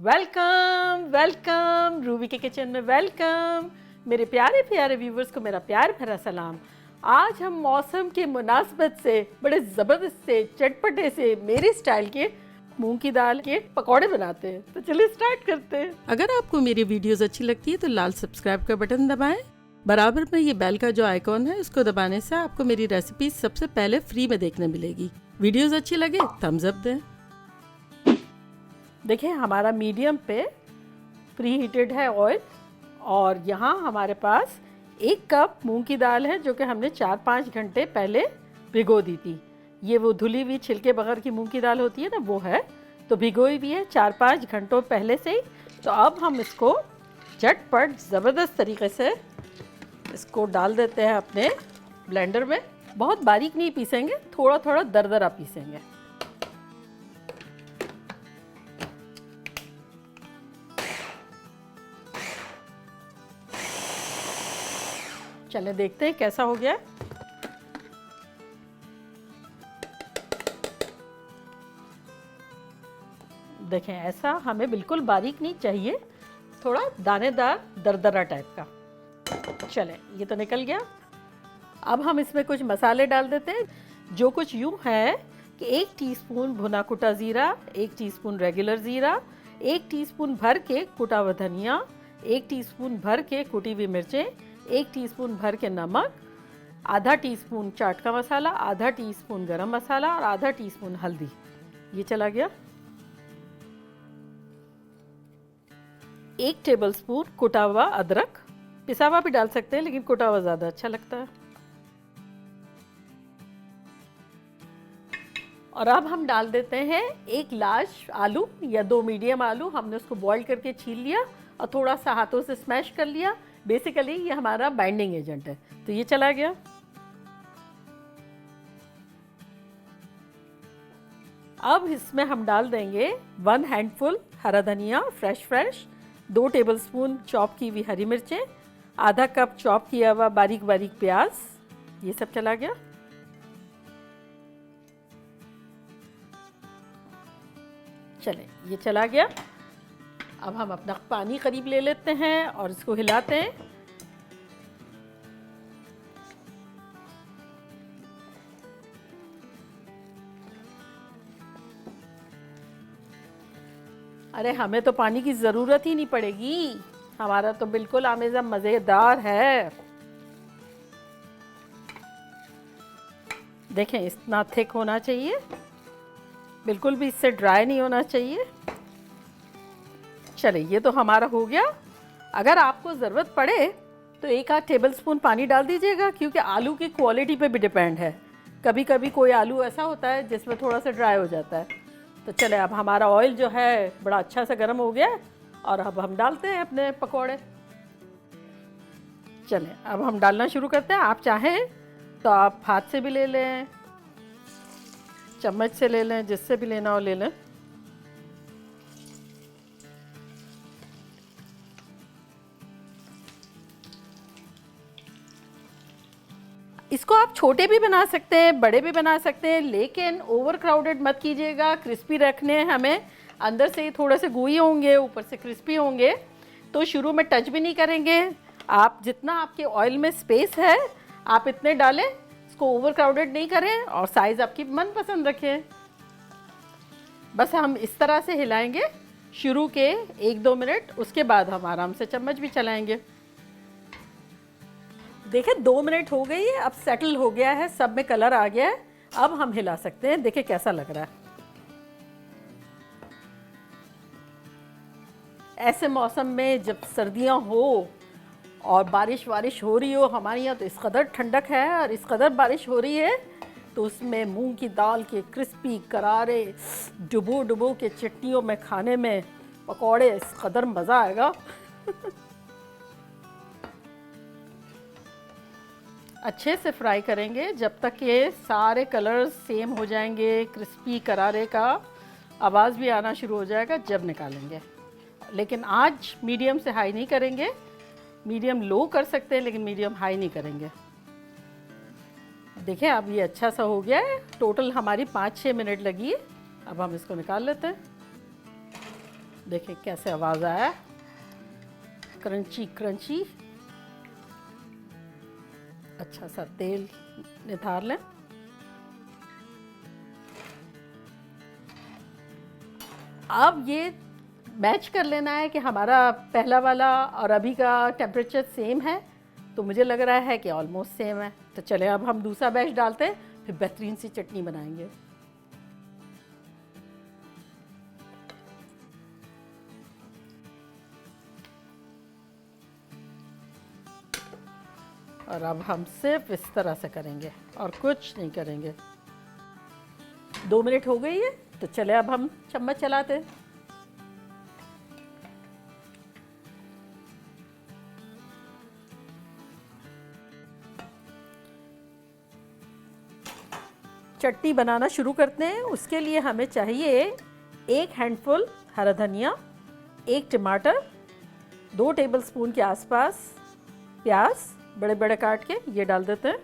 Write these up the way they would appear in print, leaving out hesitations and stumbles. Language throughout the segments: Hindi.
वेलकम वेलकम रूबी के किचन में वेलकम। मेरे प्यारे प्यारे व्यूवर्स को मेरा प्यार भरा सलाम। आज हम मौसम के मुनासबत से बड़े ज़बरदस्त से चटपटे से मेरे स्टाइल के मूंग की दाल के पकौड़े बनाते हैं। तो चलिए स्टार्ट करते हैं। अगर आपको मेरी वीडियोस अच्छी लगती है तो लाल सब्सक्राइब का बटन दबाएं। बराबर में ये बेल का जो आइकॉन है उसको दबाने से आपको मेरी रेसिपी सबसे पहले फ्री में देखने मिलेगी। वीडियोस अच्छी लगे थम्स अप दें। देखिए हमारा मीडियम पे प्री हीटेड है ऑयल और यहाँ हमारे पास 1 कप मूंग की दाल है जो कि हमने 4-5 घंटे पहले भिगो दी थी। ये वो धुली हुई छिलके बगैर की मूंग की दाल होती है ना, वो है, तो भिगोई भी है 4-5 घंटों पहले से ही। तो अब हम इसको झटपट ज़बरदस्त तरीके से इसको डाल देते हैं अपने ब्लेंडर में। बहुत बारीक नहीं पीसेंगे, थोड़ा थोड़ा दरदरा पीसेंगे। चलें देखते हैं कैसा हो गया। देखें ऐसा हमें बिल्कुल बारीक नहीं चाहिए, थोड़ा दानेदार दरदरा टाइप का। चलें ये तो निकल गया। अब हम इसमें कुछ मसाले डाल देते हैं, जो कुछ यूँ है कि 1 टीस्पून भुना कुटा ज़ीरा, 1 टीस्पून रेगुलर ज़ीरा, 1 टीस्पून भर के कुटा हुआ धनिया, 1 टीस्पून भर के कुटी हुई मिर्चें, 1 टीस्पून भर के नमक, आधा टीस्पून चाट का मसाला, आधा टीस्पून गरम मसाला और आधा टीस्पून हल्दी। ये चला गया। 1 टेबलस्पून कुटा हुआ अदरक, पिसा हुआ भी डाल सकते हैं लेकिन कुटा हुआ ज़्यादा अच्छा लगता है। और अब हम डाल देते हैं 1 लार्ज आलू या 2 मीडियम आलू। हमने उसको बॉईल करके छील लिया और थोड़ा सा हाथों से स्मैश कर लिया। बेसिकली ये हमारा बाइंडिंग एजेंट है। तो ये चला गया। अब इसमें हम डाल देंगे 1 हैंडफुल हरा धनिया फ्रेश, 2 टेबलस्पून चॉप की हुई हरी मिर्चें, आधा कप चॉप किया हुआ बारीक बारीक प्याज। ये सब चला गया। चले ये चला गया। अब हम अपना पानी करीब ले लेते हैं और इसको हिलाते हैं। अरे हमें तो पानी की ज़रूरत ही नहीं पड़ेगी, हमारा तो बिल्कुल आमेज़ा मज़ेदार है। देखें इतना थिक होना चाहिए, बिल्कुल भी इससे ड्राई नहीं होना चाहिए। चलिए ये तो हमारा हो गया। अगर आपको ज़रूरत पड़े तो 1-8 टेबलस्पून पानी डाल दीजिएगा, क्योंकि आलू की क्वालिटी पे भी डिपेंड है। कभी कभी कोई आलू ऐसा होता है जिसमें थोड़ा सा ड्राई हो जाता है। तो चले अब हमारा ऑयल जो है बड़ा अच्छा सा गर्म हो गया और अब हम डालते हैं अपने पकौड़े। चलें अब हम डालना शुरू करते हैं। आप चाहें तो आप हाथ से भी ले लें, चम्मच से ले लें, जिससे भी लेना हो ले लें। इसको आप छोटे भी बना सकते हैं, बड़े भी बना सकते हैं, लेकिन ओवर क्राउडेड मत कीजिएगा। क्रिस्पी रखने हैं हमें, अंदर से ही थोड़े से gooey होंगे, ऊपर से क्रिस्पी होंगे। तो शुरू में टच भी नहीं करेंगे। आप जितना आपके ऑयल में स्पेस है आप इतने डालें, इसको ओवर क्राउडेड नहीं करें और साइज़ आपकी मनपसंद रखें। बस हम इस तरह से हिलाएंगे शुरू के 1-2 मिनट, उसके बाद हम आराम से चम्मच भी चलाएंगे। देखिए 2 मिनट हो गई है, अब सेटल हो गया है, सब में कलर आ गया है। अब हम हिला सकते हैं। देखिए कैसा लग रहा है। ऐसे मौसम में जब सर्दियां हो और बारिश हो रही हो, हमारे यहाँ तो इस कदर ठंडक है और इस कदर बारिश हो रही है, तो उसमें मूंग की दाल के क्रिस्पी करारे डुबो के चटनियों में खाने में पकौड़े, इस कदर मज़ा आएगा। अच्छे से फ्राई करेंगे जब तक ये सारे कलर्स सेम हो जाएंगे। क्रिस्पी करारे का आवाज़ भी आना शुरू हो जाएगा जब निकालेंगे। लेकिन आज मीडियम से हाई नहीं करेंगे, मीडियम लो कर सकते हैं लेकिन मीडियम हाई नहीं करेंगे। देखिए अब ये अच्छा सा हो गया है। टोटल हमारी 5-6 मिनट लगी है। अब हम इसको निकाल लेते हैं। देखिए कैसे आवाज़ आया, क्रंची क्रंची। अच्छा सा तेल निथार लें। अब ये मैच कर लेना है कि हमारा पहला वाला और अभी का टेम्परेचर सेम है, तो मुझे लग रहा है कि ऑलमोस्ट सेम है। तो चले अब हम दूसरा बैच डालते हैं, फिर बेहतरीन सी चटनी बनाएंगे। और अब हम सिर्फ इस तरह से करेंगे और कुछ नहीं करेंगे। 2 मिनट हो गई है, तो चले अब हम चम्मच चलाते हैं। चटनी बनाना शुरू करते हैं। उसके लिए हमें चाहिए 1 हैंडफुल हरा धनिया, 1 टमाटर, 2 टेबलस्पून के आसपास प्याज बड़े बड़े काट के ये डाल देते हैं।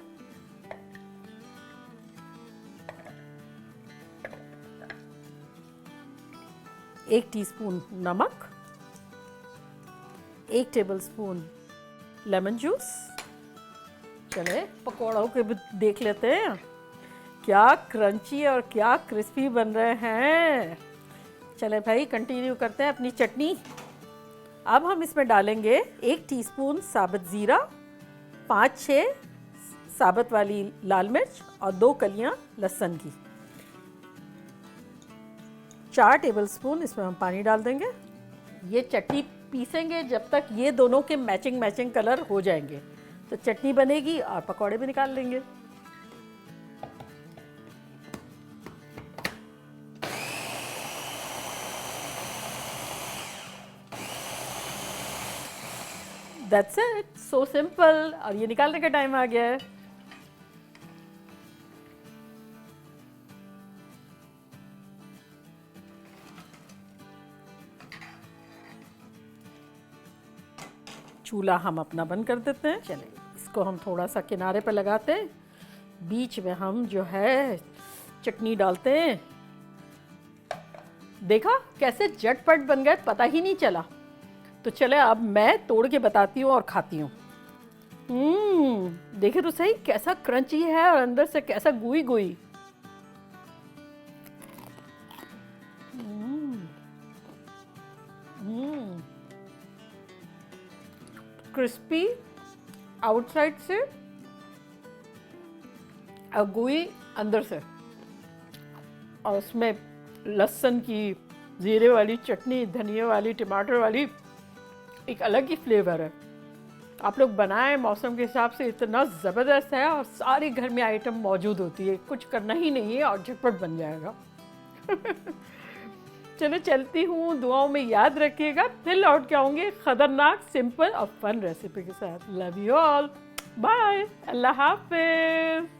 एक टीस्पून नमक, 1 टेबलस्पून लेमन जूस। चले पकौड़ों के भी देख लेते हैं, क्या क्रंची और क्या क्रिस्पी बन रहे हैं। चले भाई कंटिन्यू करते हैं अपनी चटनी। अब हम इसमें डालेंगे 1 टीस्पून साबुत ज़ीरा, 5-6 साबुत वाली लाल मिर्च और 2 कलियां लहसुन की। 4 टेबलस्पून इसमें हम पानी डाल देंगे। ये चटनी पीसेंगे जब तक ये दोनों के मैचिंग कलर हो जाएंगे, तो चटनी बनेगी और पकौड़े भी निकाल लेंगे। That's it, so simple। और ये निकालने का टाइम आ गया है। चूल्हा हम अपना बंद कर देते हैं। चलिए इसको हम थोड़ा सा किनारे पे लगाते हैं, बीच में हम जो है चटनी डालते हैं। देखा कैसे झटपट बन गए, पता ही नहीं चला। तो चले अब मैं तोड़ के बताती हूँ और खाती हूँ। देखिए तो सही कैसा क्रंची है और अंदर से कैसा गुई गुई। क्रिस्पी आउटसाइड से और गुई अंदर से, और उसमें लहसुन की जीरे वाली चटनी, धनिया वाली, टमाटर वाली, एक अलग ही फ्लेवर है। आप लोग बनाएं मौसम के हिसाब से, इतना ज़बरदस्त है और सारे घर में आइटम मौजूद होती है, कुछ करना ही नहीं है और झटपट बन जाएगा। चलो चलती हूँ, दुआओं में याद रखिएगा, फिर लौट के आऊँगी खतरनाक, सिंपल और फन रेसिपी के साथ। लव यू ऑल, बाय, अल्लाह हाफिज़।